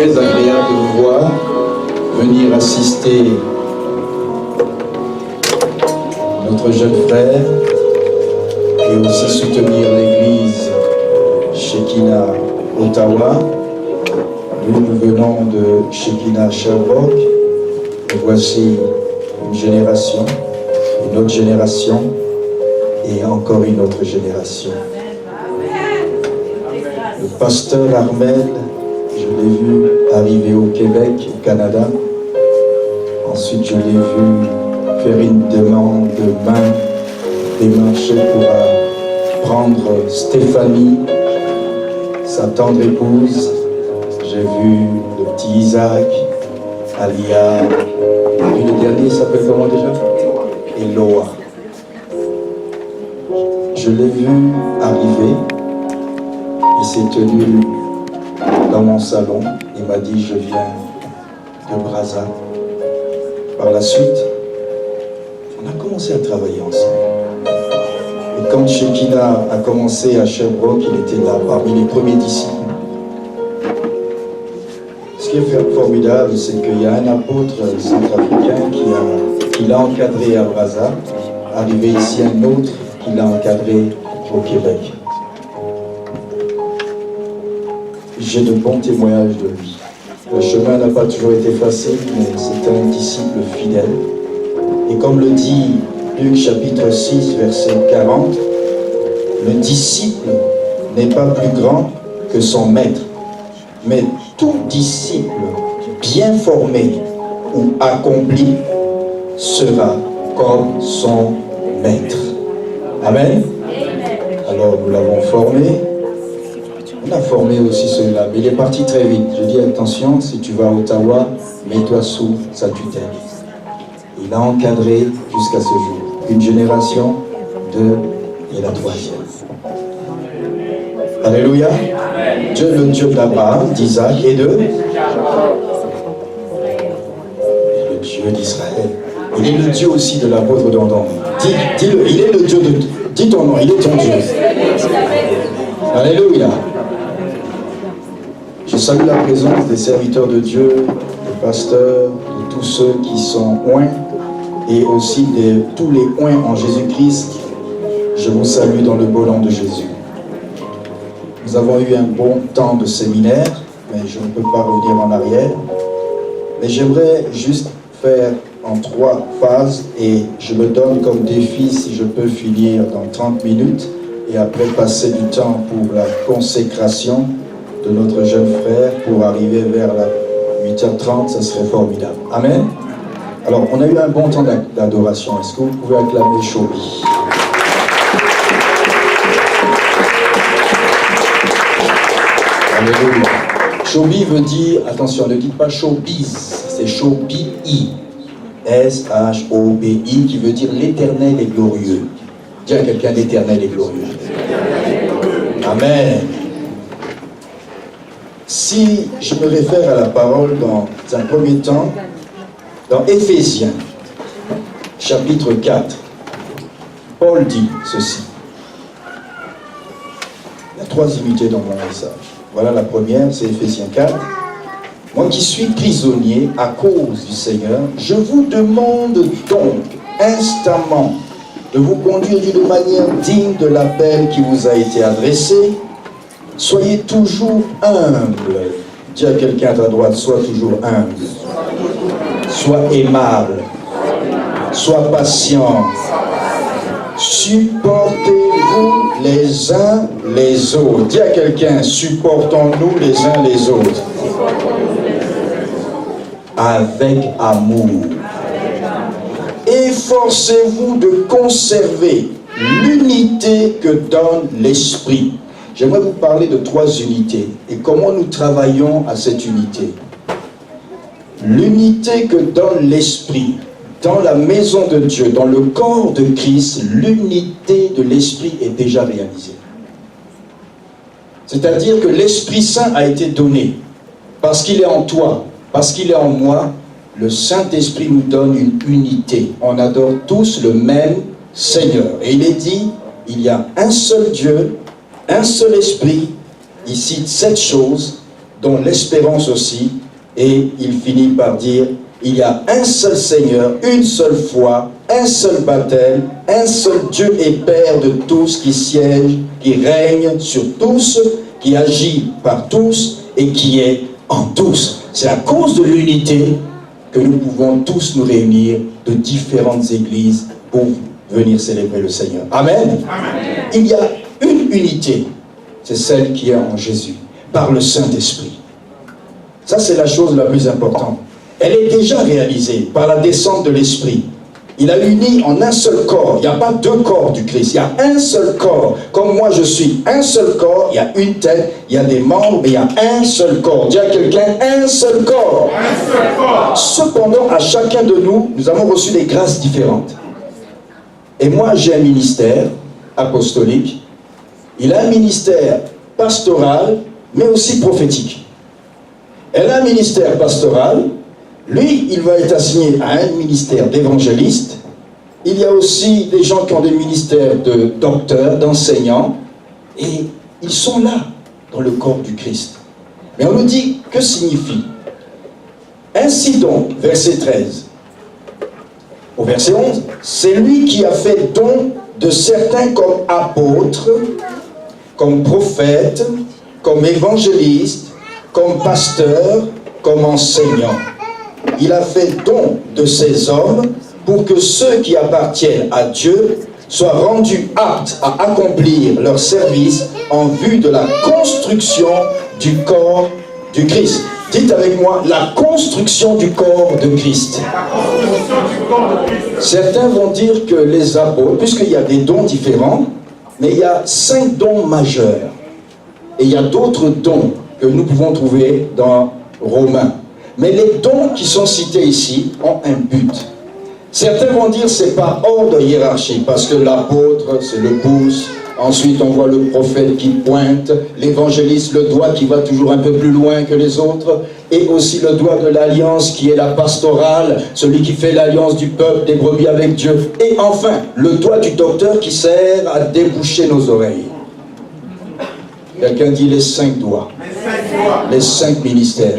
très agréable de vous voir venir assister notre jeune frère et aussi soutenir l'église Shekinah Ottawa. Nous venons de Shekinah Sherbrooke et voici une génération, une autre génération et encore une autre génération. Le pasteur Armel, je l'ai vu arriver au Québec, au Canada. Ensuite, je l'ai vu faire une demande de main, démarcher pour prendre Stéphanie, sa tendre épouse. J'ai vu le petit Isaac, Alia, et le dernier s'appelle comment déjà? Eloa. Je l'ai vu arriver, il s'est tenu dans mon salon, il m'a dit je viens de Brazza. Par la suite, on a commencé à travailler ensemble. Et quand Shekinah a commencé à Sherbrooke, il était là parmi les premiers disciples. Ce qui est formidable, c'est qu'il y a un apôtre centrafricain qui l'a encadré à Brazza, arrivé ici un autre qui l'a encadré au Québec. J'ai de bons témoignages de lui. Le chemin n'a pas toujours été facile, mais c'est un disciple fidèle. Et comme le dit Luc chapitre 6, verset 40, le disciple n'est pas plus grand que son maître, mais tout disciple bien formé ou accompli sera comme son maître. Amen. Alors nous l'avons formé. On a formé aussi celui-là, mais il est parti très vite. Je dis attention, si tu vas à Ottawa, mets-toi sous sa tutelle. Il a encadré jusqu'à ce jour. Une génération, deux et la troisième. Alléluia. Dieu est le Dieu d'Abraham, d'Isaac et de... le Dieu d'Israël. Il est le Dieu aussi de l'apôtre Dandon. Dis-le, il est le Dieu de... Dis ton nom, il est ton Dieu. Alléluia. Je salue la présence des serviteurs de Dieu, des pasteurs, de tous ceux qui sont oints et aussi de tous les oints en Jésus-Christ. Je vous salue dans le beau nom de Jésus. Nous avons eu un bon temps de séminaire, mais je ne peux pas revenir en arrière. Mais j'aimerais juste faire en 3 phases et je me donne comme défi si je peux finir dans 30 minutes et après passer du temps pour la consécration de notre jeune frère pour arriver vers la 8h30, ça serait formidable. Amen. Alors, on a eu un bon temps d'adoration. Est-ce que vous pouvez acclamer Shobi? Alléluia. Shobi veut dire, attention, ne dites pas showbiz, c'est Shobi-I. S-H-O-B-I, qui veut dire l'éternel est glorieux. Dis à quelqu'un, l'éternel est glorieux. Amen. Si je me réfère à la parole dans un premier temps, dans Éphésiens, chapitre 4, Paul dit ceci. Il y a 3 unités dans mon message. Voilà la première, c'est Éphésiens 4. Moi qui suis prisonnier à cause du Seigneur, je vous demande donc instamment de vous conduire d'une manière digne de l'appel qui vous a été adressé. Soyez toujours humble. Dis à quelqu'un à ta droite, sois toujours humble. Sois aimable. Sois patient. Supportez-vous les uns les autres. Dis à quelqu'un, supportons-nous les uns les autres. Avec amour. Efforcez-vous de conserver l'unité que donne l'Esprit. J'aimerais vous parler de 3 unités et comment nous travaillons à cette unité. L'unité que donne l'Esprit dans la maison de Dieu, dans le corps de Christ, l'unité de l'Esprit est déjà réalisée. C'est-à-dire que l'Esprit Saint a été donné parce qu'il est en toi, parce qu'il est en moi. Le Saint-Esprit nous donne une unité. On adore tous le même Seigneur. Et il est dit, il y a un seul Dieu, un seul Esprit. Il cite 7 choses. dont l'espérance aussi. Et il finit par dire, il y a un seul Seigneur, une seule foi, un seul baptême, un seul Dieu et Père de tous, qui siège, qui règne sur tous, qui agit par tous et qui est en tous. C'est à cause de l'unité que nous pouvons tous nous réunir de différentes églises pour venir célébrer le Seigneur. Amen. Amen. Il y a une unité, c'est celle qui est en Jésus, par le Saint-Esprit. Ça, c'est la chose la plus importante. Elle est déjà réalisée par la descente de l'Esprit. Il a uni en un seul corps. Il n'y a pas deux corps du Christ. Il y a un seul corps. Comme moi, je suis un seul corps. Il y a une tête, il y a des membres, mais il y a un seul corps. Dis à quelqu'un, un seul corps. Un seul corps. Cependant, à chacun de nous, nous avons reçu des grâces différentes. Et moi, j'ai un ministère apostolique. Il a un ministère pastoral, mais aussi prophétique. Elle a un ministère pastoral. Lui, il va être assigné à un ministère d'évangéliste. Il y a aussi des gens qui ont des ministères de docteurs, d'enseignants. Et ils sont là, dans le corps du Christ. Mais on nous dit, que signifie? Ainsi donc, verset 13. Au verset 11, c'est lui qui a fait don de certains comme apôtres, comme prophètes, comme évangélistes, comme pasteurs, comme enseignants. Il a fait don de ces hommes pour que ceux qui appartiennent à Dieu soient rendus aptes à accomplir leur service en vue de la construction du corps du Christ. Dites avec moi, la construction du corps de Christ. Certains vont dire que les apôtres, puisqu'il y a des dons différents, mais il y a 5 dons majeurs. Et il y a d'autres dons que nous pouvons trouver dans Romains. Mais les dons qui sont cités ici ont un but. Certains vont dire que c'est par ordre hiérarchique, parce que l'apôtre, c'est le pouce, ensuite on voit le prophète qui pointe, l'évangéliste, le doigt qui va toujours un peu plus loin que les autres, et aussi le doigt de l'alliance qui est la pastorale, celui qui fait l'alliance du peuple, des brebis avec Dieu, et enfin, le doigt du docteur qui sert à déboucher nos oreilles. Quelqu'un dit les 5 doigts, les 5 ministères.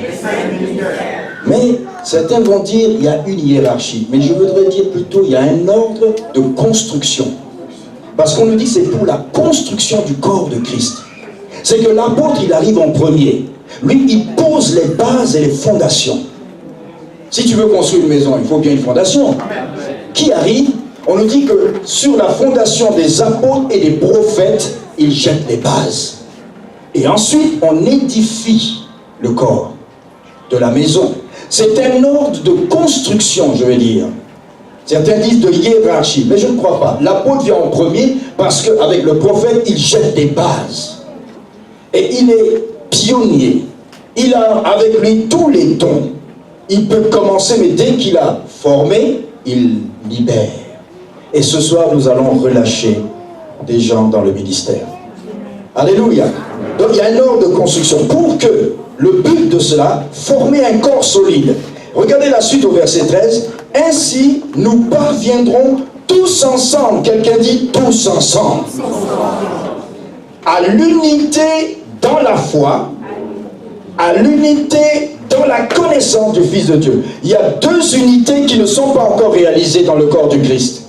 Mais certains vont dire qu'il y a une hiérarchie. Mais je voudrais dire plutôt qu'il y a un ordre de construction. Parce qu'on nous dit que c'est pour la construction du corps de Christ. C'est que l'apôtre, il arrive en premier. Lui, il pose les bases et les fondations. Si tu veux construire une maison, il faut bien une fondation. Qui arrive? On nous dit que sur la fondation des apôtres et des prophètes, il jette les bases. Et ensuite, on édifie le corps de la maison. C'est un ordre de construction, je vais dire. Certains disent de hiérarchie, mais je ne crois pas. L'apôtre vient en premier parce qu'avec le prophète, il jette des bases. Et il est pionnier. Il a avec lui tous les dons. Il peut commencer, mais dès qu'il a formé, il libère. Et ce soir, nous allons relâcher des gens dans le ministère. Alléluia. Donc il y a un ordre de construction pour que le but de cela, former un corps solide. Regardez la suite au verset 13. Ainsi, nous parviendrons tous ensemble. Quelqu'un dit tous ensemble. À l'unité dans la foi, à l'unité dans la connaissance du Fils de Dieu. Il y a 2 unités qui ne sont pas encore réalisées dans le corps du Christ.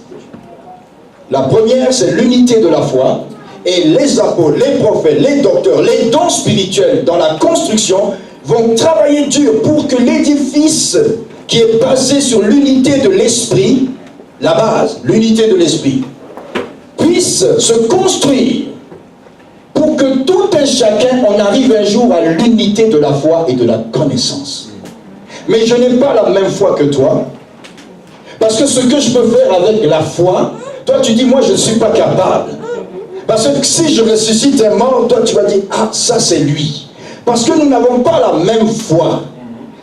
La première, c'est l'unité de la foi. Et les apôtres, les prophètes, les docteurs, les dons spirituels dans la construction vont travailler dur pour que l'édifice qui est basé sur l'unité de l'esprit, la base, l'unité de l'esprit, puisse se construire pour que tout un chacun, on arrive un jour à l'unité de la foi et de la connaissance. Mais je n'ai pas la même foi que toi, parce que ce que je peux faire avec la foi, toi tu dis, moi je ne suis pas capable. Parce que si je ressuscite un mort, toi tu vas dire, ah ça c'est lui. Parce que nous n'avons pas la même foi.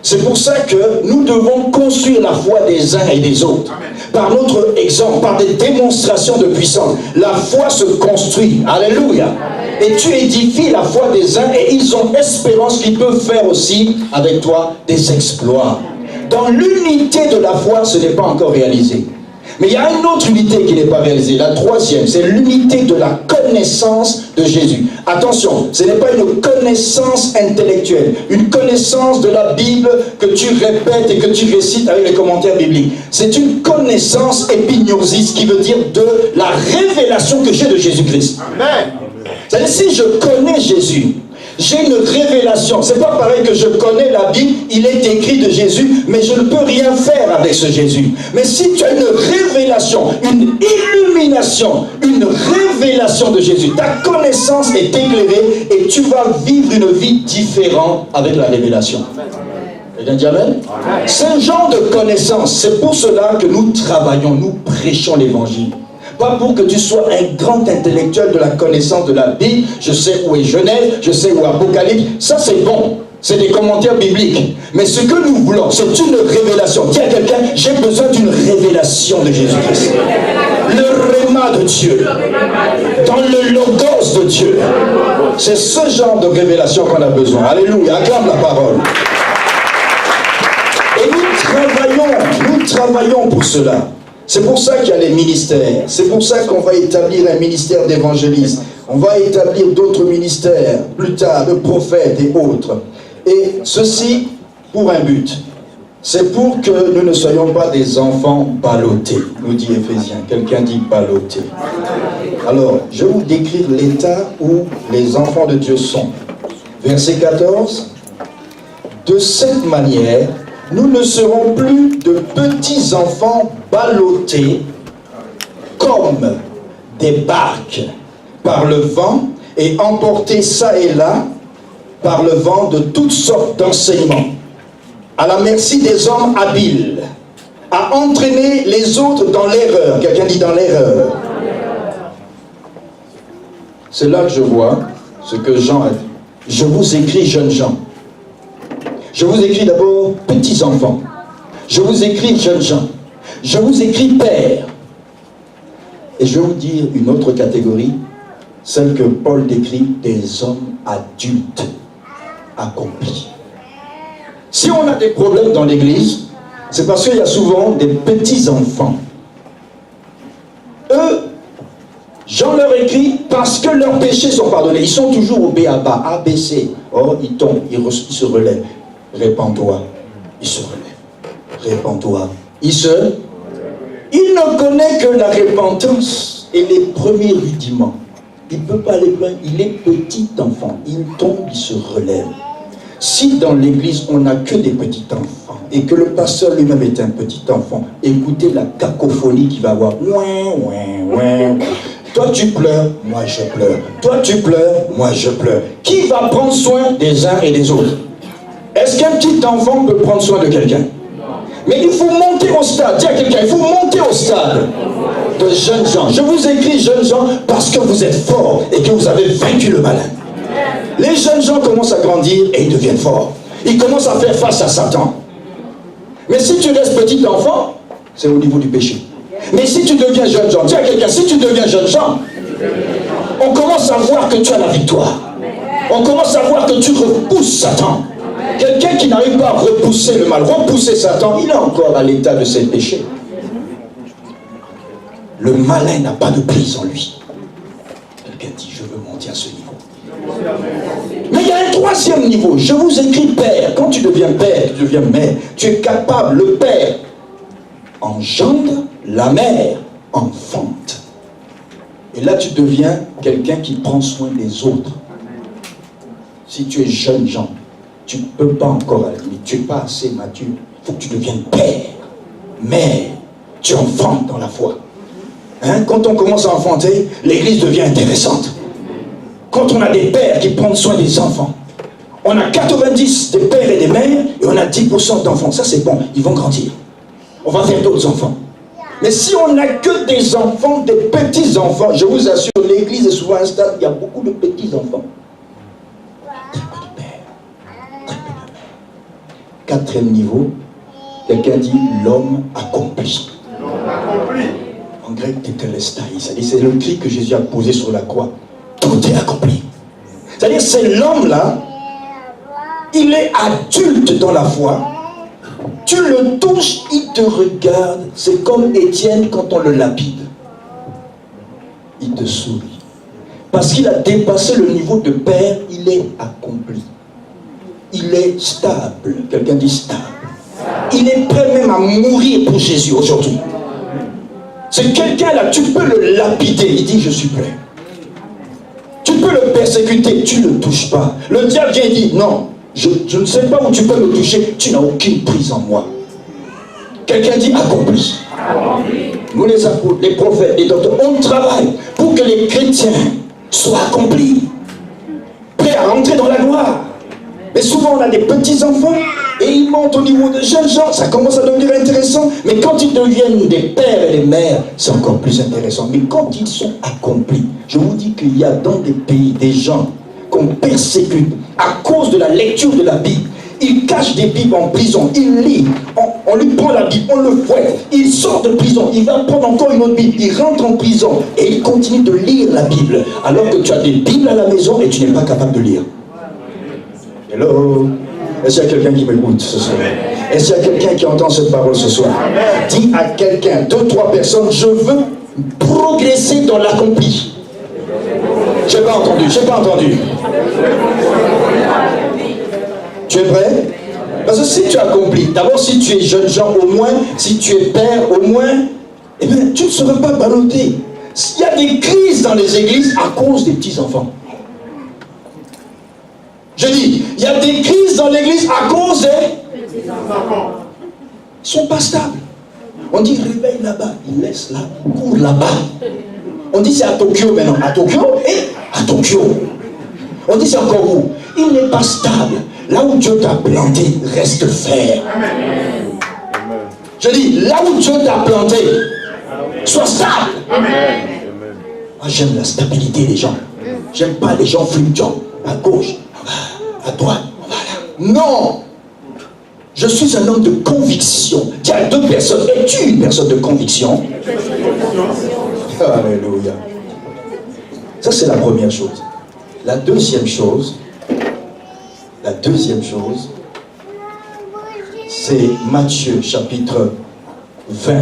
C'est pour ça que nous devons construire la foi des uns et des autres. Par notre exemple, par des démonstrations de puissance. La foi se construit. Alléluia. Et tu édifies la foi des uns et ils ont espérance qu'ils peuvent faire aussi avec toi des exploits. Dans l'unité de la foi, ce n'est pas encore réalisé. Mais il y a une autre unité qui n'est pas réalisée, la troisième, c'est l'unité de la connaissance de Jésus. Attention, ce n'est pas une connaissance intellectuelle, une connaissance de la Bible que tu répètes et que tu récites avec les commentaires bibliques. C'est une connaissance épignosis qui veut dire de la révélation que j'ai de Jésus-Christ. Amen. C'est-à-dire, si je connais Jésus, j'ai une révélation. C'est pas pareil que je connais la Bible, il est écrit de Jésus, mais je ne peux rien faire avec ce Jésus. Mais si tu as une révélation, une illumination, une révélation de Jésus, ta connaissance est éclairée et tu vas vivre une vie différente avec la révélation. Quelqu'un dit amen? Ce genre de connaissance, c'est pour cela que nous travaillons, nous prêchons l'évangile. Pas pour que tu sois un grand intellectuel de la connaissance de la Bible, je sais où est Genèse, je sais où est Apocalypse, ça c'est bon, c'est des commentaires bibliques. Mais ce que nous voulons, c'est une révélation. Dis à quelqu'un, j'ai besoin d'une révélation de Jésus-Christ. Le réma de Dieu, dans le logos de Dieu. C'est ce genre de révélation qu'on a besoin. Alléluia, acclame la parole. Et nous travaillons pour cela. C'est pour ça qu'il y a les ministères. C'est pour ça qu'on va établir un ministère d'évangéliste. On va établir d'autres ministères, plus tard, de prophètes et autres. Et ceci pour un but. C'est pour que nous ne soyons pas des enfants ballottés, nous dit Éphésiens. Quelqu'un dit ballottés. Alors, je vais vous décrire l'état où les enfants de Dieu sont. Verset 14. De cette manière, nous ne serons plus de petits enfants ballottés comme des barques par le vent et emportés ça et là par le vent de toutes sortes d'enseignements, à la merci des hommes habiles, à entraîner les autres dans l'erreur. Quelqu'un dit dans l'erreur. C'est là que je vois ce que Jean a dit. Je vous écris, jeunes gens. Je vous écris d'abord petits enfants. Je vous écris jeunes gens. Je vous écris pères. Et je vais vous dire une autre catégorie, celle que Paul décrit des hommes adultes accomplis. Si on a des problèmes dans l'église, c'est parce qu'il y a souvent des petits enfants. Eux, Jean leur écrit parce que leurs péchés sont pardonnés. Ils sont toujours au B.A.B.A. ABC. Oh, ils tombent, ils se relèvent. Répands-toi, il se relève. Répands-toi, il ne connaît que la repentance et les premiers rudiments. Il ne peut pas aller loin, il est petit enfant. Il tombe, il se relève. Si dans l'église on n'a que des petits enfants et que le pasteur lui-même est un petit enfant, écoutez la cacophonie qu'il va avoir. Ouin, ouin, ouin. Toi tu pleures, moi je pleure. Toi tu pleures, moi je pleure. Qui va prendre soin des uns et des autres? Est-ce qu'un petit enfant peut prendre soin de quelqu'un? Mais il faut monter au stade. Dis à quelqu'un, il faut monter au stade de jeunes gens. Je vous écris jeunes gens parce que vous êtes forts et que vous avez vaincu le malin. Les jeunes gens commencent à grandir et ils deviennent forts. Ils commencent à faire face à Satan. Mais si tu restes petit enfant, c'est au niveau du péché. Mais si tu deviens jeune gens, dis à quelqu'un, si tu deviens jeune gens, on commence à voir que tu as la victoire. On commence à voir que tu repousses Satan. Quelqu'un qui n'arrive pas à repousser le mal, repousser Satan, il est encore à l'état de ses péchés. Le malin n'a pas de prise en lui. Quelqu'un dit, je veux monter à ce niveau. Mais il y a un troisième niveau. Je vous écris père. Quand tu deviens père, tu deviens mère. Tu es capable, le père engendre, la mère enfante. Et là, tu deviens quelqu'un qui prend soin des autres. Si tu es jeune gens, tu ne peux pas encore à la limite, tu n'es pas assez mature. Il faut que tu deviennes père, mère, tu enfantes dans la foi. Hein? Quand on commence à enfanter, l'église devient intéressante. Quand on a des pères qui prennent soin des enfants, on a 90 des pères et des mères, et on a 10% d'enfants. Ça c'est bon, ils vont grandir. On va faire d'autres enfants. Mais si on n'a que des enfants, des petits-enfants, je vous assure, l'église est souvent un stade, il y a beaucoup de petits-enfants. Très peu de pères, très peu de mères. Quatrième niveau, quelqu'un dit l'homme accompli. L'homme accompli. En grec, tételestai, c'est-à-dire c'est le cri que Jésus a posé sur la croix. Tout est accompli. C'est-à-dire c'est l'homme là, il est adulte dans la foi, Tu le touches, il te regarde. C'est comme Étienne quand on le lapide. Il te sourit. Parce qu'il a dépassé le niveau de père, il est accompli. Il est stable. Quelqu'un dit stable. Il est prêt même à mourir pour Jésus aujourd'hui. C'est quelqu'un là, tu peux le lapider. Il dit, je suis prêt. Tu peux le persécuter, tu ne le touches pas. Le diable vient et dit, non, je ne sais pas où tu peux me toucher, tu n'as aucune prise en moi. Quelqu'un dit, accompli. Nous les apôtres, les prophètes, les docteurs, on travaille pour que les chrétiens soient accomplis, prêts à rentrer dans la gloire. Mais souvent on a des petits-enfants et ils montent au niveau de jeunes gens, ça commence à devenir intéressant, mais quand ils deviennent des pères et des mères, c'est encore plus intéressant. Mais quand ils sont accomplis, je vous dis qu'il y a dans des pays des gens qu'on persécute à cause de la lecture de la Bible. Il cache des Bibles en prison, il lit, on lui prend la Bible, on le fouette, il sort de prison, il va prendre encore une autre Bible, il rentre en prison et il continue de lire la Bible, alors que tu as des Bibles à la maison et tu n'es pas capable de lire. Hello? Est-ce qu'il y a quelqu'un qui m'écoute ce soir? Est-ce qu'il y a quelqu'un qui entend cette parole ce soir? Dis à quelqu'un, 2, 3 personnes, je veux progresser dans l'accompli. Je n'ai pas entendu, je n'ai pas entendu. Tu es prêt? Parce que si tu accomplis, d'abord si tu es jeune gens au moins, si tu es père au moins, eh bien tu ne seras pas ballotté. Il y a des crises dans les églises à cause des petits-enfants. Je dis, il y a des crises dans l'église à cause des petits-enfants. Ils ne sont pas stables. On dit réveille là-bas, il laisse là, il court là-bas. On dit c'est à Tokyo maintenant. À Tokyo et à Tokyo. On dit c'est encore où? Il n'est pas stable. Là où Dieu t'a planté, reste ferme. Je dis, là où Dieu t'a planté, sois stable. Moi j'aime la stabilité des gens. J'aime pas les gens fluctuants. À gauche, à droite, non. Je suis un homme de conviction. Dis à 2 personnes, es-tu une personne de conviction? Alléluia. Ça c'est la première chose. La deuxième chose, c'est Matthieu chapitre 20.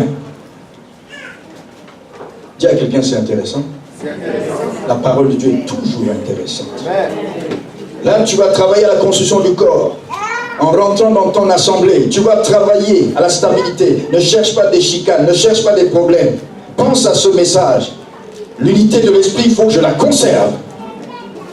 Dis à quelqu'un, c'est intéressant. La parole de Dieu est toujours intéressante. Là, tu vas travailler à la construction du corps. En rentrant dans ton assemblée, tu vas travailler à la stabilité. Ne cherche pas des chicanes, ne cherche pas des problèmes. Pense à ce message. L'unité de l'esprit, il faut que je la conserve.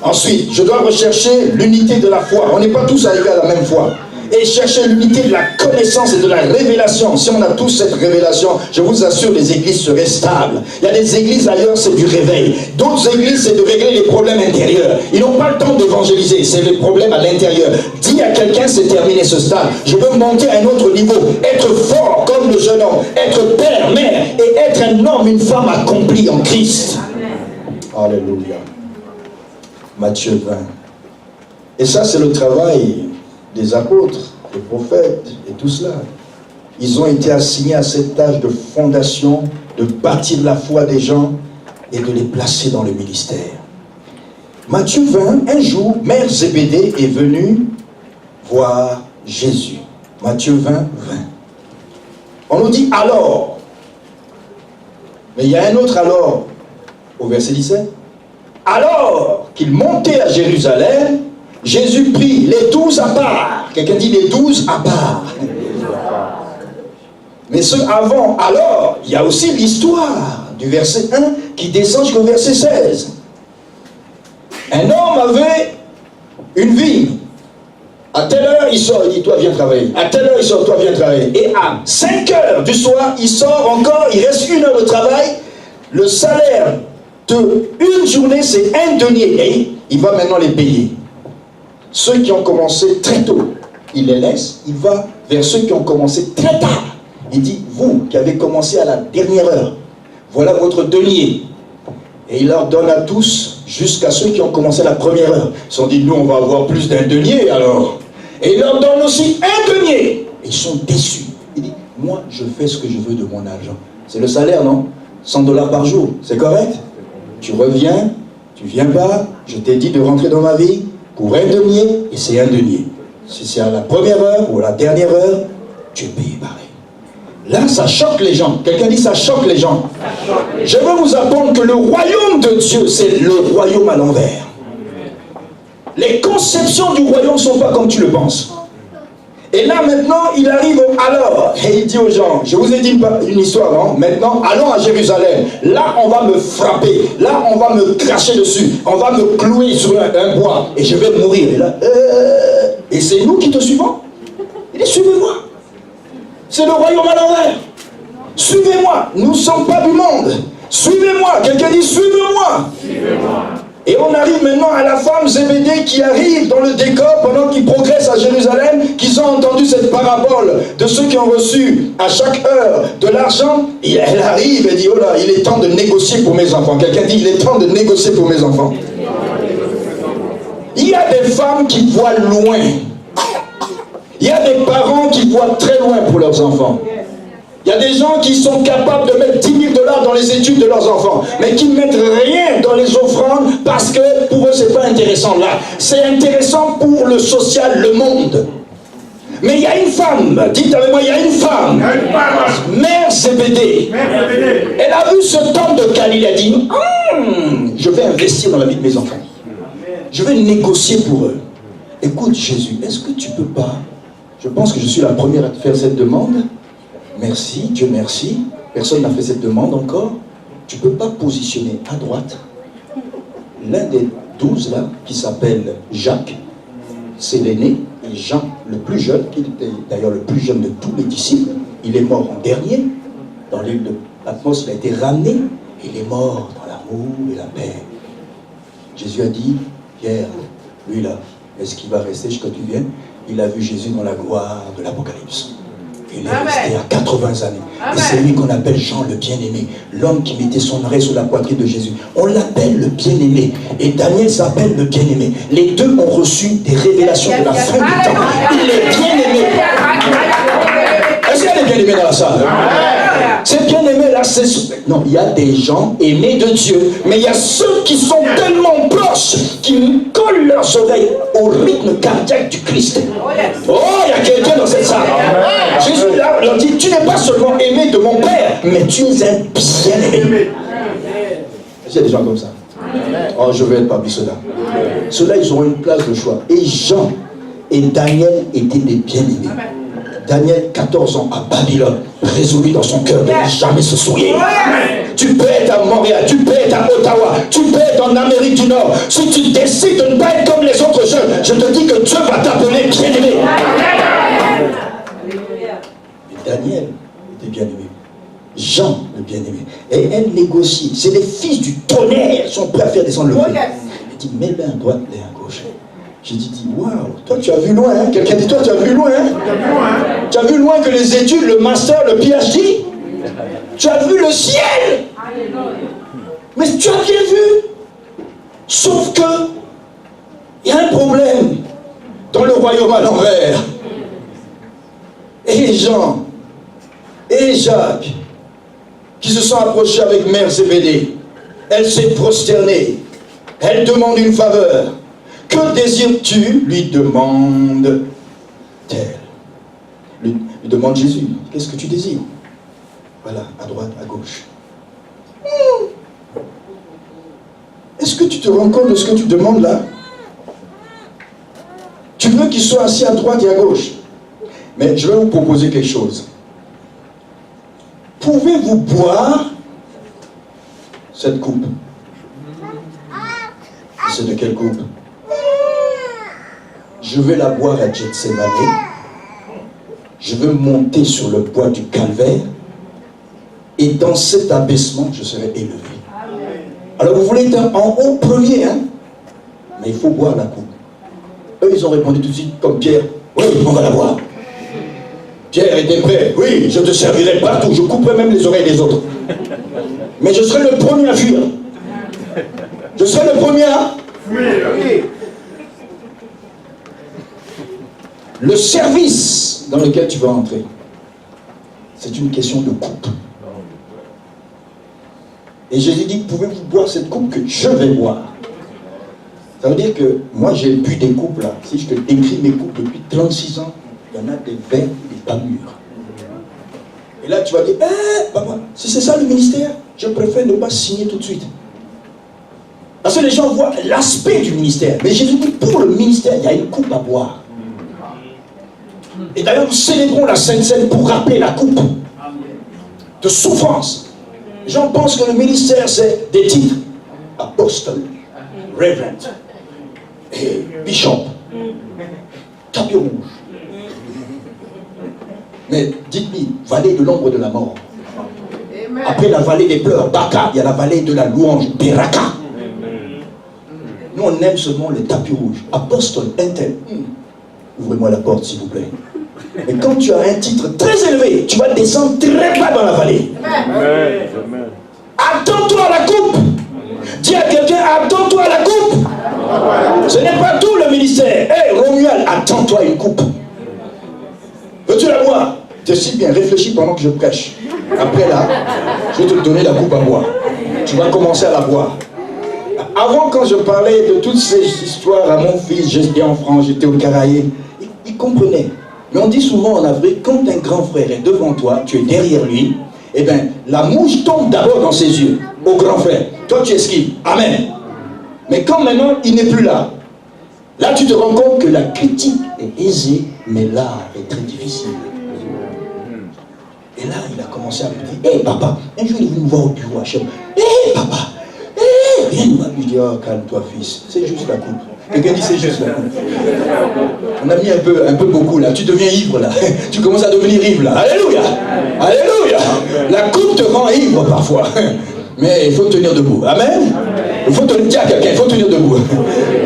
Ensuite, je dois rechercher l'unité de la foi. On n'est pas tous arrivés à la même foi. Et chercher l'unité de la connaissance et de la révélation. Si on a tous cette révélation, je vous assure, les églises seraient stables. Il y a des églises ailleurs, c'est du réveil. D'autres églises, c'est de régler les problèmes intérieurs. Ils n'ont pas le temps d'évangéliser, c'est les problèmes à l'intérieur. Dis à quelqu'un, c'est terminé ce stade. Je veux monter à un autre niveau. Être fort comme le jeune homme. Être père, mère et être un homme, une femme accomplie en Christ. Alléluia. Matthieu 20. Et ça, c'est le travail des apôtres, des prophètes et tout cela. Ils ont été assignés à cette tâche de fondation, de bâtir la foi des gens et de les placer dans le ministère. Matthieu 20, un jour, mère Zébédée est venue voir Jésus. Matthieu 20, 20. On nous dit alors. Mais il y a un autre alors au verset 17. Alors qu'il montait à Jérusalem, Jésus prit les 12 à part. Quelqu'un dit les 12 à part. Mais ce avant, alors, il y a aussi l'histoire du verset 1 qui descend jusqu'au verset 16. Un homme avait une vigne. À telle heure, il sort, il dit, toi viens travailler. À telle heure, il sort, toi viens travailler. Et à 5 heures du soir, il sort encore, il reste 1 heure de travail. Le salaire de une journée, c'est 1 denier. Et il va maintenant les payer. Ceux qui ont commencé très tôt, il les laisse, il va vers ceux qui ont commencé très tard. Il dit, vous qui avez commencé à la dernière heure, voilà votre denier. Et il leur donne à tous, jusqu'à ceux qui ont commencé à la première heure. Ils se sont dit, nous on va avoir plus d'1 denier alors. Et il leur donne aussi 1 denier. Et ils sont déçus. Il dit, moi je fais ce que je veux de mon argent. C'est le salaire, non? 100 $ par jour, c'est correct? Tu reviens, tu viens pas, je t'ai dit de rentrer dans ma vie pour 1 denier, et c'est 1 denier. Si c'est à la première heure ou à la dernière heure, tu es payé pareil. Là, ça choque les gens. Quelqu'un dit, ça choque les gens. Je veux vous apprendre que le royaume de Dieu, c'est le royaume à l'envers. Les conceptions du royaume ne sont pas comme tu le penses. Et là, maintenant, il arrive alors, et il dit aux gens, je vous ai dit une histoire, non? Maintenant, allons à Jérusalem. Là, on va me frapper. Là, on va me cracher dessus. On va me clouer sur un bois. Et je vais mourir. Et là, et c'est nous qui te suivons. Il dit, suivez-moi. C'est le royaume à l'envers. Suivez-moi. Nous ne sommes pas du monde. Suivez-moi. Quelqu'un dit, suivez-moi. Suivez-moi. Et on arrive maintenant à la femme Zébédée qui arrive dans le décor pendant qu'ils progressent à Jérusalem, qu'ils ont entendu cette parabole de ceux qui ont reçu à chaque heure de l'argent. Et elle arrive et dit, oh là, il est temps de négocier pour mes enfants. Quelqu'un dit, il est temps de négocier pour mes enfants. Il y a des femmes qui voient loin. Il y a des parents qui voient très loin pour leurs enfants. Il y a des gens qui sont capables de mettre 10 000 $ dans les études de leurs enfants, mais qui ne mettent rien dans les offrandes parce que pour eux, ce n'est pas intéressant là. C'est intéressant pour le social, le monde. Mais il y a une femme, dites avec moi, il y a une femme, Mère Zébédée. Elle a vu ce temple de Galilée, elle a dit, je vais investir dans la vie de mes enfants. Je vais négocier pour eux. Écoute Jésus, est-ce que tu peux pas, je pense que je suis la première à te faire cette demande. Merci, Dieu merci. Personne n'a fait cette demande encore. Tu ne peux pas positionner à droite l'un des 12 là, qui s'appelle Jacques, c'est l'aîné, et Jean, le plus jeune, qui était d'ailleurs le plus jeune de tous les disciples. Il est mort en dernier. Dans l'île de Patmos, il a été ramené. Il est mort dans l'amour et la paix. Jésus a dit, Pierre, lui là, est-ce qu'il va rester jusqu'à tu viennes? Il a vu Jésus dans la gloire de l'Apocalypse. Il est resté à 80 années. Amen. Et c'est lui qu'on appelle Jean le bien-aimé. L'homme qui mettait son oreille sur la poitrine de Jésus. On l'appelle le bien-aimé. Et Daniel s'appelle le bien-aimé. Les deux ont reçu des révélations de la fin du temps. Il est bien-aimé. Est-ce qu'il y a des bien-aimés dans la salle? Ces bien-aimés là, c'est... Non, il y a des gens aimés de Dieu. Mais il y a ceux qui sont tellement proches qui collent leurs oreilles au rythme cardiaque du Christ. Oh, il y a quelqu'un dans cette salle. Jésus là leur dit, tu n'es pas seulement aimé de mon Père, mais tu es un bien-aimé. Il y a des gens comme ça. Oh, je vais être parmi ceux-là. Ceux-là, ils auront une place de choix. Et Jean et Daniel étaient des bien-aimés. Daniel, 14 ans, à Babylone, résolu dans son cœur de ne jamais se souiller. Tu peux être à Montréal, tu peux être à Ottawa, tu peux être en Amérique du Nord. Si tu décides de ne pas être comme les autres jeunes, je te dis que Dieu va t'appeler bien-aimé. Et Daniel était bien-aimé. Jean, le bien-aimé. Et elle négocie. C'est les fils du tonnerre, ils sont prêts à faire descendre le feu. Elle dit, mets-le à droite, mets à gauche. J'ai dit, waouh, toi tu as vu loin, hein? Quelqu'un dit, toi tu as vu loin, hein? Tu as vu loin que les études, le master, le PhD, tu as vu le ciel. Mais tu as bien vu. Sauf que, il y a un problème dans le royaume à l'envers. Et Jean, et Jacques, qui se sont approchés avec Mère Zébédée, elle s'est prosternée, elle demande une faveur. Que désires-tu? Lui demande-t-elle. Lui demande Jésus. Qu'est-ce que tu désires? Voilà, à droite, à gauche. Est-ce que tu te rends compte de ce que tu demandes là? Tu veux qu'il soit assis à droite et à gauche. Mais je vais vous proposer quelque chose. Pouvez-vous boire cette coupe? C'est de quelle coupe? Je vais la boire à Gethsémane. Je veux monter sur le bois du calvaire. Et dans cet abaissement, je serai élevé. Alors vous voulez être en haut premier, hein? Mais il faut boire la coupe. Eux, ils ont répondu tout de suite comme Pierre. Oui, on va la boire. Pierre était prêt. Oui, je te servirai partout. Je couperai même les oreilles des autres. Mais je serai le premier à fuir. Je serai le premier à... Oui. Le service dans lequel tu vas entrer, c'est une question de coupe. Et Jésus dit, pouvez-vous boire cette coupe que je vais boire? Ça veut dire que moi j'ai bu des coupes là. Si je te décris mes coupes depuis 36 ans, il y en a des verts et des pas mûrs. Et là, tu vas dire, papa, si c'est ça le ministère, je préfère ne pas signer tout de suite. Parce que les gens voient l'aspect du ministère. Mais Jésus dit, pour le ministère, il y a une coupe à boire. Et d'ailleurs, nous célébrons la Sainte Seine pour rappeler la coupe de souffrance. Les gens pensent que le ministère, c'est des titres. Apostle, Reverend, et Bishop, tapis rouge. Mais dites-lui, vallée de l'ombre de la mort. Après la vallée des pleurs, Baka, il y a la vallée de la louange, Beraka. Nous, on aime seulement les tapis rouges. Apostole, intel. Ouvrez-moi la porte, s'il vous plaît. Mais quand tu as un titre très élevé, tu vas descendre très bas dans la vallée. Attends-toi à la coupe. Dis à quelqu'un, attends-toi à la coupe. Ce n'est pas tout le ministère. Hé, Romuald, attends-toi à une coupe. Veux-tu la boire? Je suis bien, réfléchis pendant que je prêche. Après là, je vais te donner la coupe à boire. Tu vas commencer à la boire. Avant, quand je parlais de toutes ces histoires à mon fils, j'étais en France, j'étais au Caraïbes, il comprenait. Mais on dit souvent en Afrique, quand un grand frère est devant toi, tu es derrière lui, eh bien, la mouche tombe d'abord dans ses yeux, au grand frère. Toi, tu esquives. Amen. Mais quand maintenant, il n'est plus là, là, tu te rends compte que la critique est aisée, mais l'art est très difficile. Et là, il a commencé à me dire, hé papa, un jour il est venu me voir au bureau à Chem. Hé papa, rien ne va lui dire, oh, calme-toi fils, c'est juste la coupe. Quelqu'un dit c'est juste la coupe. On a mis un peu beaucoup là, tu deviens ivre là. Tu commences à devenir ivre là. Alléluia. Alléluia. La coupe te rend ivre parfois. Mais il faut tenir debout. Amen. Il faut te le dire à quelqu'un, il faut tenir debout.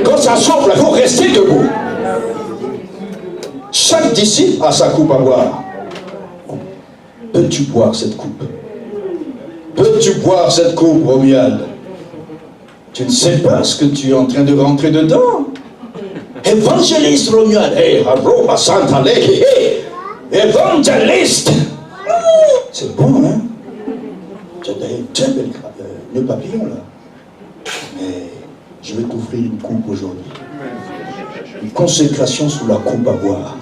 Quand ça souffle, il faut rester debout. Chaque disciple a sa coupe à boire. Peux-tu boire cette coupe? Peux-tu boire cette coupe, Romuald? Tu ne sais pas ce que tu es en train de rentrer dedans. Évangéliste Romuald. Hey, Arroba Santa Leke. Hey, évangéliste. C'est bon, hein? Tu as d'ailleurs très belle nœud papillon, là. Mais je vais t'offrir une coupe aujourd'hui. Une consécration sous la coupe à boire.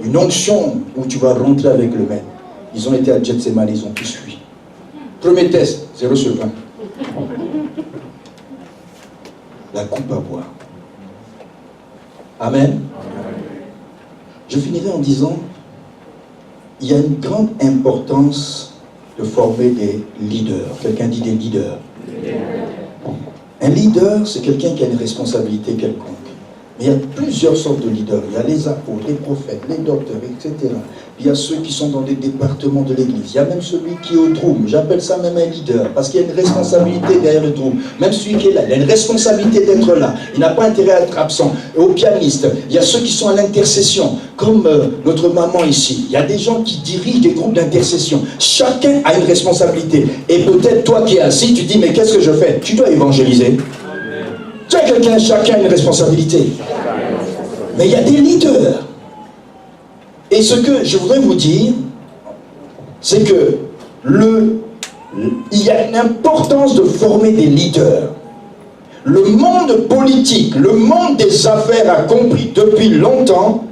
Une onction où tu vas rentrer avec le maître. Ils ont été à Gethsemane, ils ont tous fui. Premier test, 0 sur 20. La coupe à boire. Amen. Je finirai en disant, il y a une grande importance de former des leaders. Quelqu'un dit des leaders. Un leader, c'est quelqu'un qui a une responsabilité quelconque. Mais il y a plusieurs sortes de leaders. Il y a les apôtres, les prophètes, les docteurs, etc. Il y a ceux qui sont dans des départements de l'église. Il y a même celui qui est au drum. J'appelle ça même un leader, parce qu'il y a une responsabilité derrière le drum. Même celui qui est là, il a une responsabilité d'être là. Il n'a pas intérêt à être absent. Et au pianiste, il y a ceux qui sont à l'intercession, comme notre maman ici. Il y a des gens qui dirigent des groupes d'intercession. Chacun a une responsabilité. Et peut-être toi qui es assis, tu dis, mais qu'est-ce que je fais? Tu dois évangéliser. Tu as quelqu'un, chacun a une responsabilité. Mais il y a des leaders. Et ce que je voudrais vous dire, c'est que il y a une importance de former des leaders. Le monde politique, le monde des affaires a compris depuis longtemps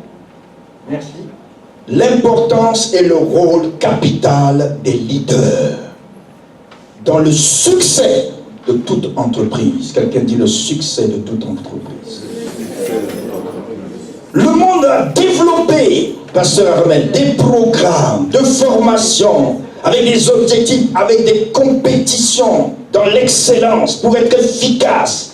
l'importance et le rôle capital des leaders dans le succès de toute entreprise. Quelqu'un dit le succès de toute entreprise. Le monde a développé, Pasteur Armel, des programmes de formation avec des objectifs, avec des compétitions dans l'excellence pour être efficace.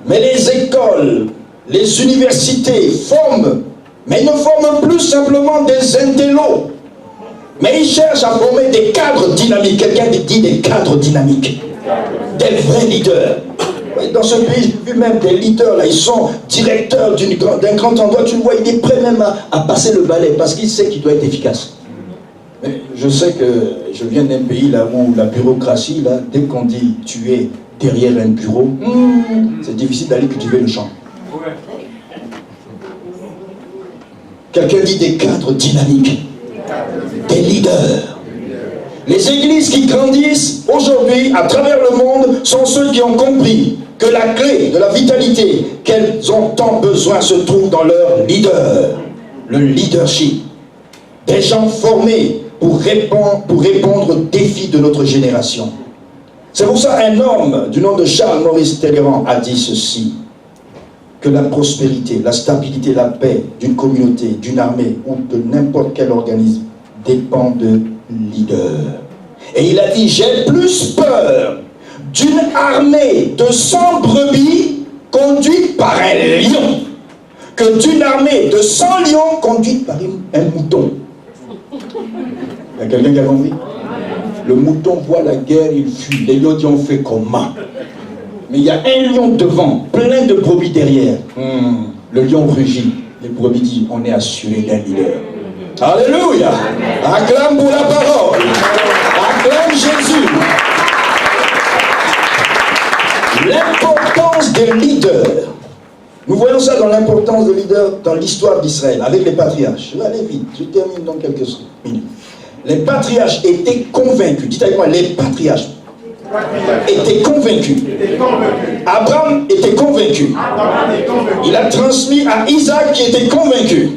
Mais les écoles, les universités forment, mais ils ne forment plus simplement des intellos, mais ils cherchent à former des cadres dynamiques. Quelqu'un dit des cadres dynamiques, des vrais leaders. Dans ce pays, j'ai vu même des leaders, là, ils sont directeurs d'un grand endroit, tu le vois, il est prêt même à passer le balai, parce qu'il sait qu'il doit être efficace. Mais je sais que je viens d'un pays là où la bureaucratie, là, dès qu'on dit tu es derrière un bureau, c'est difficile d'aller cultiver le champ. Quelqu'un dit des cadres dynamiques, des leaders. Les églises qui grandissent aujourd'hui à travers le monde sont ceux qui ont compris que la clé de la vitalité qu'elles ont tant besoin se trouve dans leur leader, le leadership. Des gens formés pour répondre aux défis de notre génération. C'est pour ça un homme du nom de Charles-Maurice Talleyrand a dit ceci, que la prospérité, la stabilité, la paix d'une communauté, d'une armée ou de n'importe quel organisme dépend de leaders. Et il a dit, j'ai plus peur d'une armée de 100 brebis conduite par un lion que d'une armée de 100 lions conduite par un mouton. Il y a quelqu'un qui a compris? Le mouton voit la guerre, il fuit. Les lions disent, on fait comment? Mais il y a un lion devant, plein de brebis derrière. Le lion rugit. Les brebis disent, on est assuré d'un leader. Alléluia! Acclame pour la parole. Acclame Jésus. L'importance des leaders. Nous voyons ça dans l'importance des leaders dans l'histoire d'Israël, avec les patriarches. Je vais aller vite, je termine dans quelques minutes. Les patriarches étaient convaincus. Dites avec moi, les patriarches étaient convaincus. Abraham était convaincu. Il a transmis à Isaac qui était convaincu.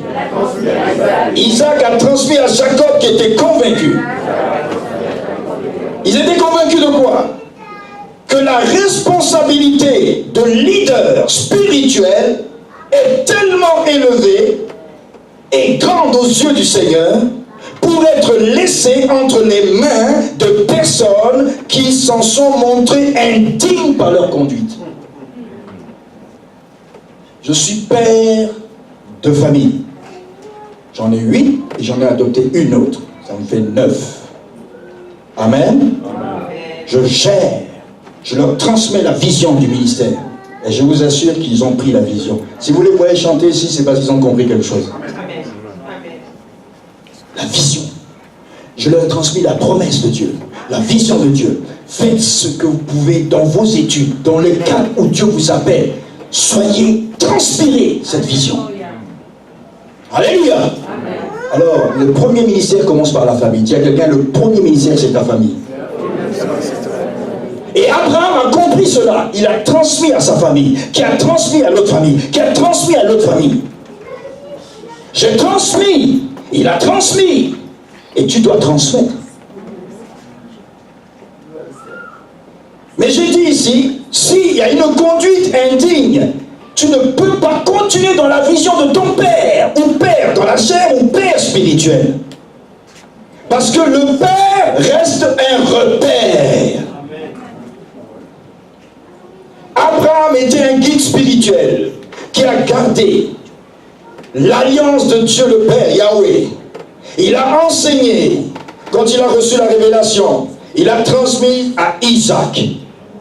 Isaac a transmis à Jacob qui était convaincu. Ils étaient convaincus de quoi? Que la responsabilité de leader spirituel est tellement élevée et grande aux yeux du Seigneur pour être laissée entre les mains de personnes qui s'en sont montrées indignes par leur conduite. Je suis père de famille. J'en ai 8 et j'en ai adopté une autre. Ça me fait 9. Amen. Je gère. Je leur transmets la vision du ministère. Et je vous assure qu'ils ont pris la vision. Si vous les voyez chanter ici, c'est parce qu'ils ont compris quelque chose. La vision. Je leur ai transmis la promesse de Dieu, la vision de Dieu. Faites ce que vous pouvez dans vos études, dans le cadre où Dieu vous appelle. Soyez, transpirez cette vision. Alléluia. Alors, le premier ministère commence par la famille. Dis à quelqu'un, le premier ministère, c'est ta famille. Et Abraham a compris cela. Il a transmis à sa famille, qui a transmis à l'autre famille, qui a transmis à l'autre famille. J'ai transmis. Il a transmis. Et tu dois transmettre. Mais j'ai dit ici, s'il y a une conduite indigne, tu ne peux pas continuer dans la vision de ton père, ou père dans la chair, ou père spirituel. Parce que le père reste un repère. Abraham était un guide spirituel qui a gardé l'alliance de Dieu le Père, Yahweh. Il a enseigné, quand il a reçu la révélation, il a transmis à Isaac,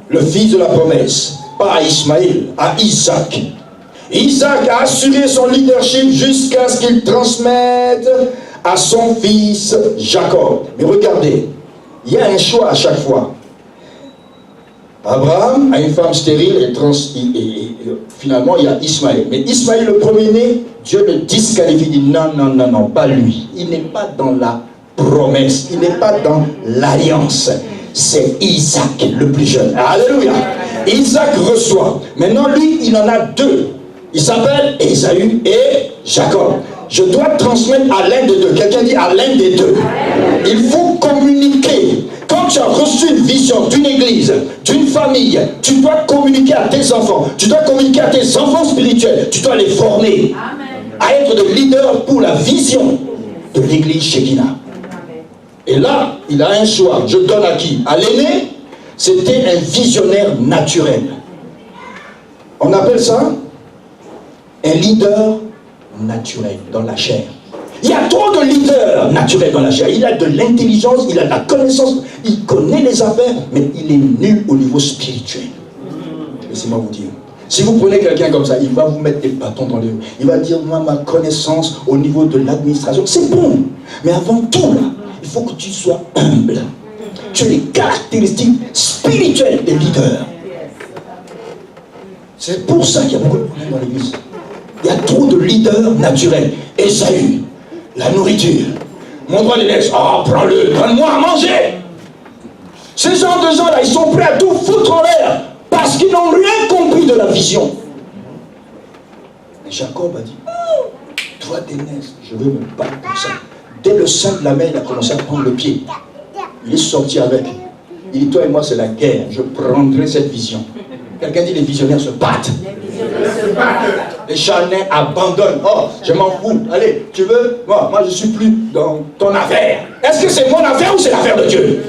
le fils de la promesse, pas à Ismaël, à Isaac. Isaac a assuré son leadership jusqu'à ce qu'il transmette à son fils Jacob. Mais regardez, il y a un choix à chaque fois. Abraham a une femme stérile et finalement il y a Ismaël. Mais Ismaël, le premier-né, Dieu le disqualifie, il dit non, pas lui. Il n'est pas dans la promesse, il n'est pas dans l'alliance. C'est Isaac, le plus jeune. Alléluia. Isaac reçoit. Maintenant, lui, il en a 2. Il s'appelle Ésaü et Jacob. Je dois transmettre à l'un des 2. Quelqu'un dit à l'un des 2. Il faut communiquer. Quand tu as reçu une vision d'une église, d'une famille, tu dois communiquer à tes enfants. Tu dois communiquer à tes enfants spirituels. Tu dois les former à être des leaders pour la vision de l'église Shekinah. Et là, il a un choix. Je donne à qui? À l'aîné, c'était un visionnaire naturel. On appelle ça un leader naturel dans la chair. Il y a trop de leaders naturels dans la chair. Il a de l'intelligence, il a de la connaissance, il connaît les affaires, mais il est nul au niveau spirituel. Laissez-moi vous dire. Si vous prenez quelqu'un comme ça, il va vous mettre des bâtons dans les roues. Il va dire, moi, ma connaissance au niveau de l'administration, c'est bon. Mais avant tout, là, il faut que tu sois humble. Tu as les caractéristiques spirituelles des leaders. C'est pour ça qu'il y a beaucoup de problèmes dans l'église. Il y a trop de leaders naturels. Ésaü, la nourriture. Mon droit les laisse. Ah, prends-le, donne-moi à manger. Ces gens de gens-là, ils sont prêts à tout foutre en l'air parce qu'ils n'ont rien compris de la vision. Et Jacob a dit, oh, toi, Dénès, je veux me battre comme ça. Dès le sein de la mer, il a commencé à prendre le pied. Il est sorti avec. Il dit, toi et moi, c'est la guerre. Je prendrai cette vision. Quelqu'un dit, les visionnaires se battent. Les charnets abandonnent. Oh, je m'en fous. Allez, tu veux? Moi, je ne suis plus dans ton affaire. Est-ce que c'est mon affaire ou c'est l'affaire de Dieu?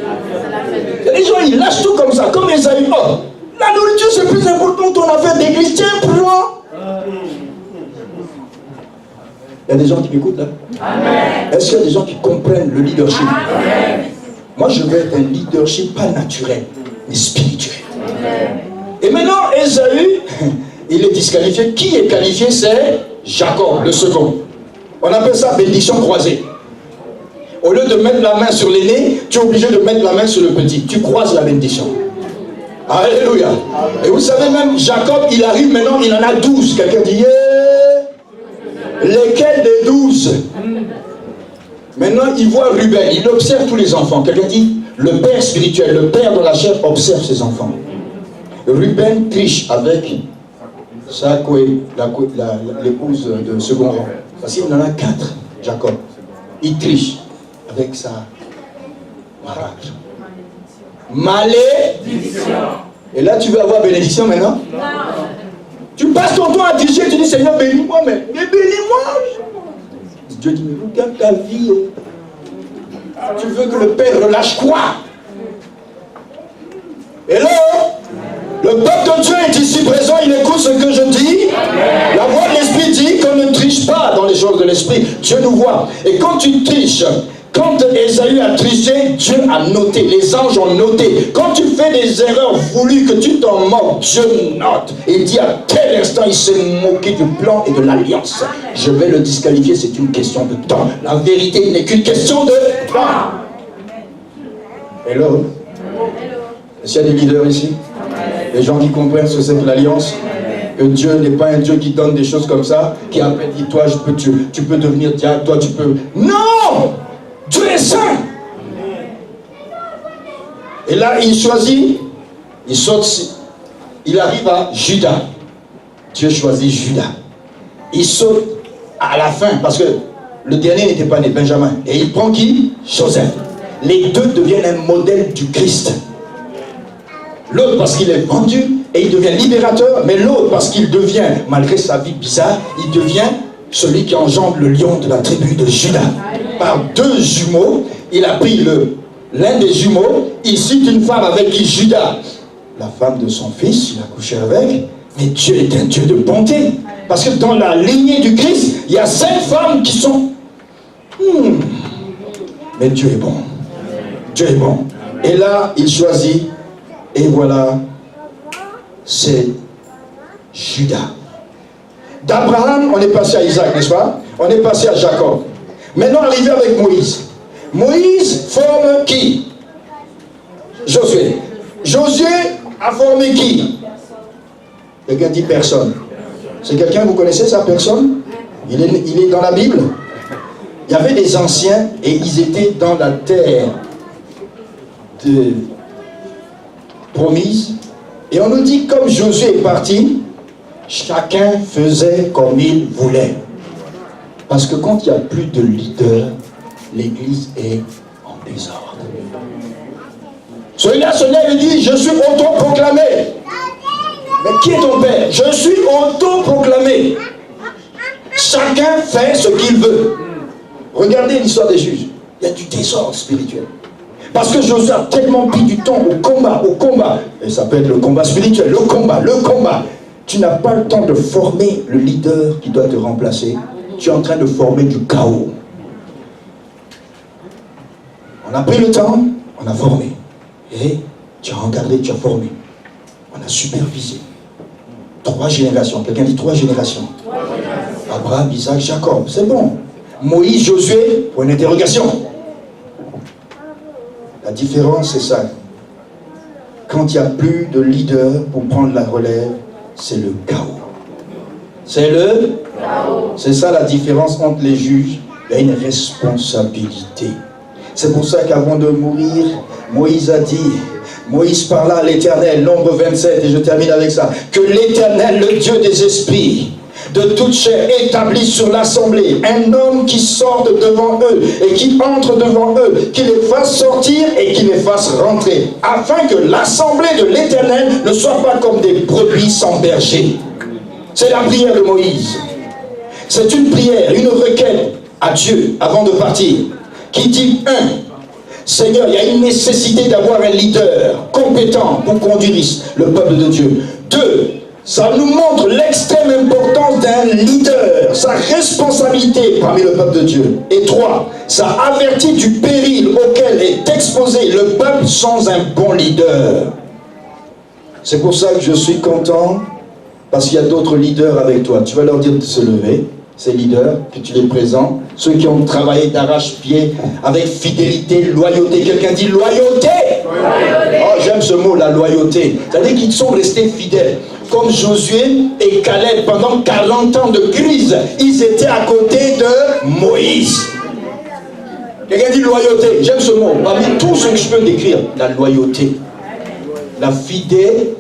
Les gens, ils lâchent tout comme ça. Comme Esaü. Oh, la nourriture, c'est plus important que ton affaire d'église. Tiens, prends. Il y a des gens qui m'écoutent là? Est-ce qu'il y a des gens qui comprennent le leadership? Amen. Moi, je veux être un leadership pas naturel, mais spirituel. Amen. Et maintenant, Esaü, il est disqualifié. Qui est qualifié? C'est Jacob, le second. On appelle ça bénédiction croisée. Au lieu de mettre la main sur l'aîné, tu es obligé de mettre la main sur le petit. Tu croises la bénédiction. Alléluia. Et vous savez même, Jacob, il arrive maintenant, il en a 12. Quelqu'un dit, yeah. Lesquels des 12? Maintenant, il voit Ruben, il observe tous les enfants. Quelqu'un dit, le père spirituel, le père de la chair observe ses enfants. Ruben triche avec l'épouse de second rang. Parce qu'il en a 4, Jacob. Il triche avec sa maracle. Malédiction. Et là, tu veux avoir bénédiction maintenant? Non. Tu passes ton temps à tricher, tu dis, Seigneur, bénis-moi, mais bénis-moi. Dieu dit, mais regarde ta vie. Tu veux que le Père relâche quoi? Et là, le peuple de Dieu est ici présent, il écoute ce que je dis. La voix de l'Esprit dit qu'on ne triche pas dans les choses de l'Esprit. Dieu nous voit. Et quand tu triches, quand Esaü a triché, Dieu a noté. Les anges ont noté. Quand tu fais des erreurs voulues, que tu t'en moques, Dieu note. Et dit à tel instant, il s'est moqué du plan et de l'alliance. Je vais le disqualifier, c'est une question de temps. La vérité n'est qu'une question de temps. Hello. Est-ce qu'il y a des leaders ici? Les gens qui comprennent ce que c'est que l'alliance? Que Dieu n'est pas un Dieu qui donne des choses comme ça, qui appelle, dit toi, tu peux devenir diable, toi tu peux... Non! Dieu est saint. Et là, il choisit, il saute, il arrive à Juda. Dieu choisit Juda. Il saute à la fin, parce que le dernier n'était pas né, Benjamin. Et il prend qui? Joseph. Les deux deviennent un modèle du Christ. L'autre parce qu'il est vendu et il devient libérateur, mais l'autre parce qu'il devient, malgré sa vie bizarre, il devient celui qui engendre le lion de la tribu de Juda. Par 2 jumeaux, il a pris l'un des jumeaux, il cite une femme avec qui Juda, la femme de son fils, il a couché avec, mais Dieu est un Dieu de bonté. Parce que dans la lignée du Christ, il y a 5 femmes qui sont... Mais Dieu est bon. Dieu est bon. Et là, il choisit, et voilà, c'est Juda. D'Abraham, on est passé à Isaac, n'est-ce pas? On est passé à Jacob. Maintenant, arrivé avec Moïse. Moïse forme qui? Josué. Josué a formé qui? Quelqu'un dit personne. C'est quelqu'un, vous connaissez sa personne? Il est dans la Bible. Il y avait des anciens et ils étaient dans la terre promise. Et on nous dit, comme Josué est parti, chacun faisait comme il voulait. Parce que quand il n'y a plus de leader, l'église est en désordre. Celui-là, il dit, je suis autoproclamé. Mais qui est ton père? Je suis autoproclamé. Chacun fait ce qu'il veut. Regardez l'histoire des juges. Il y a du désordre spirituel. Parce que Josué a tellement pris du temps au combat. Et ça peut être le combat spirituel, le combat. Tu n'as pas le temps de former le leader qui doit te remplacer. Tu es en train de former du chaos. On a pris le temps, on a formé. Et tu as encadré, tu as formé. On a supervisé. 3 générations. Quelqu'un dit 3 générations. Abraham, Isaac, Jacob. C'est bon. Moïse, Josué, pour une interrogation. La différence, c'est ça. Quand il n'y a plus de leader pour prendre la relève, c'est le chaos. C'est le chaos. C'est ça la différence entre les juges. Il y a une responsabilité. C'est pour ça qu'avant de mourir, Moïse a dit, Moïse parla à l'Éternel, Nombre 27, et je termine avec ça, que l'Éternel, le Dieu des esprits, de toute chair établis sur l'assemblée, un homme qui sorte devant eux et qui entre devant eux, qui les fasse sortir et qui les fasse rentrer, afin que l'assemblée de l'Éternel ne soit pas comme des brebis sans berger. C'est la prière de Moïse. C'est une prière, une requête à Dieu avant de partir, qui dit 1. Seigneur, il y a une nécessité d'avoir un leader compétent pour conduire le peuple de Dieu. 2. Ça nous montre l'extrême importance d'un leader, sa responsabilité parmi le peuple de Dieu. Et 3. Ça avertit du péril auquel est exposé le peuple sans un bon leader. C'est pour ça que je suis content, parce qu'il y a d'autres leaders avec toi. Tu vas leur dire de se lever, ces leaders, que tu les présentes, ceux qui ont travaillé d'arrache-pied avec fidélité, loyauté. Quelqu'un dit loyauté. Oh, j'aime ce mot, la loyauté. C'est-à-dire qu'ils sont restés fidèles. Comme Josué et Caleb, pendant 40 ans de crise, ils étaient à côté de Moïse. Quelqu'un dit loyauté. J'aime ce mot. Parmi tout ce que je peux décrire, la loyauté, la fidélité.